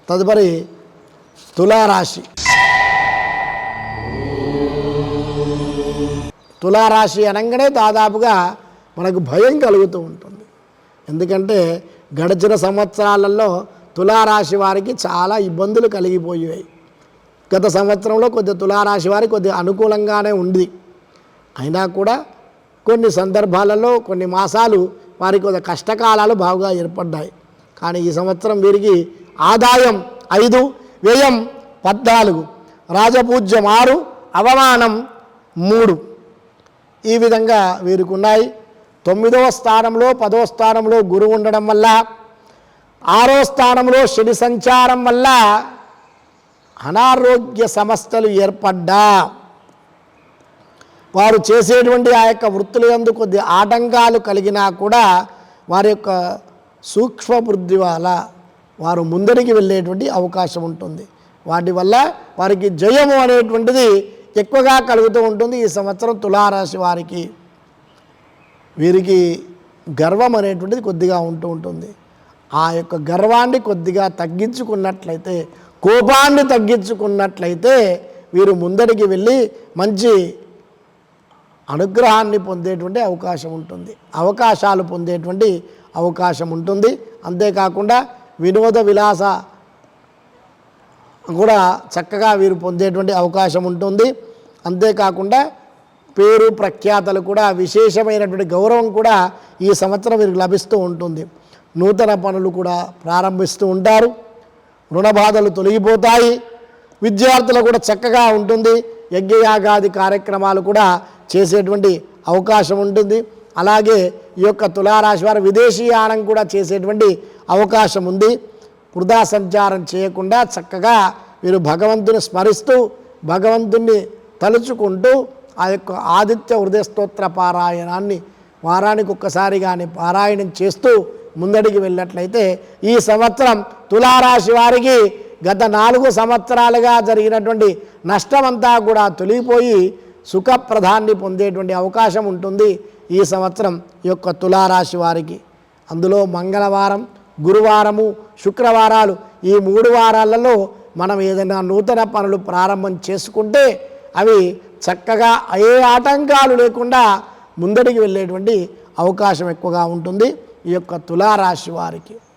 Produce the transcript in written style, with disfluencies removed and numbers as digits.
తదుపరి తులారాశి. తులారాశి అనగానే దాదాపుగా మనకు భయం కలుగుతూ ఉంటుంది. ఎందుకంటే గడిచిన సంవత్సరాలలో తులారాశి వారికి చాలా ఇబ్బందులు కలిగిపోయాయి. గత సంవత్సరంలో కొద్ది తులారాశి వారికి కొద్ది అనుకూలంగానే ఉంది. అయినా కూడా కొన్ని సందర్భాలలో కొన్ని మాసాలు వారికి కొద్ది కష్టకాలాలు బాగా ఏర్పడ్డాయి. కానీ ఈ సంవత్సరం వీరికి ఆదాయం 5, వ్యయం 14, రాజపూజ్యం 6, అవమానం 3 ఈ విధంగా వీరికి ఉన్నాయి. 9వ స్థానంలో 10వ స్థానంలో గురువు ఉండడం వల్ల, 6వ స్థానంలో శని సంచారం వల్ల అనారోగ్య సమస్యలు ఏర్పడ్డా వారు చేసేటువంటి ఆ యొక్క వృత్తుల యందు కొద్ది ఆటంకాలు కలిగినా కూడా వారి యొక్క సూక్ష్మ బుద్ధి వల్ల వారు ముందరికి వెళ్ళేటువంటి అవకాశం ఉంటుంది. వాటి వల్ల వారికి జయము అనేటువంటిది ఎక్కువగా కలుగుతూ ఉంటుంది. ఈ సంవత్సరం తులారాశి వారికి వీరికి గర్వం అనేటువంటిది కొద్దిగా ఉంటూ ఉంటుంది. ఆ యొక్క గర్వాన్ని కొద్దిగా తగ్గించుకున్నట్లయితే, కోపాన్ని తగ్గించుకున్నట్లయితే వీరు ముందరికి వెళ్ళి మంచి అనుగ్రహాన్ని పొందేటువంటి అవకాశం ఉంటుంది, అవకాశాలు పొందేటువంటి అవకాశం ఉంటుంది. అంతేకాకుండా వినోద విలాస కూడా చక్కగా వీరు పొందేటువంటి అవకాశం ఉంటుంది. అంతేకాకుండా పేరు ప్రఖ్యాతలు కూడా, విశేషమైనటువంటి గౌరవం కూడా ఈ సంవత్సరం వీరికి లభిస్తూ ఉంటుంది. నూతన పనులు కూడా ప్రారంభిస్తూ ఉంటారు. రుణ బాధలు తొలగిపోతాయి. విద్యార్థులు కూడా చక్కగా ఉంటుంది. యజ్ఞయాగాది కార్యక్రమాలు కూడా చేసేటువంటి అవకాశం ఉంటుంది. అలాగే ఈ యొక్క తులారాశి వారు విదేశీయానం కూడా చేసేటువంటి అవకాశం ఉంది. వృధా సంచారం చేయకుండా చక్కగా వీరు భగవంతుని స్మరిస్తూ, భగవంతుని తలుచుకుంటూ ఆ యొక్క ఆదిత్య హృదయ స్తోత్ర పారాయణాన్ని వారానికి ఒక్కసారి కానీ పారాయణం చేస్తూ ముందడికి వెళ్ళినట్లయితే ఈ సంవత్సరం తులారాశి వారికి గత 4 సంవత్సరాలుగా జరిగినటువంటి నష్టమంతా కూడా తొలగిపోయి సుఖప్రదాన్ని పొందేటువంటి అవకాశం ఉంటుంది ఈ సంవత్సరం ఈ యొక్క తులారాశి వారికి. అందులో మంగళవారం, గురువారము, శుక్రవారాలు ఈ 3 వారాలలో మనం ఏదైనా నూతన పనులు ప్రారంభం చేసుకుంటే అవి చక్కగా ఏ ఆటంకాలు లేకుండా ముందడికి వెళ్ళేటువంటి అవకాశం ఎక్కువగా ఉంటుంది ఈ యొక్క తులారాశి వారికి.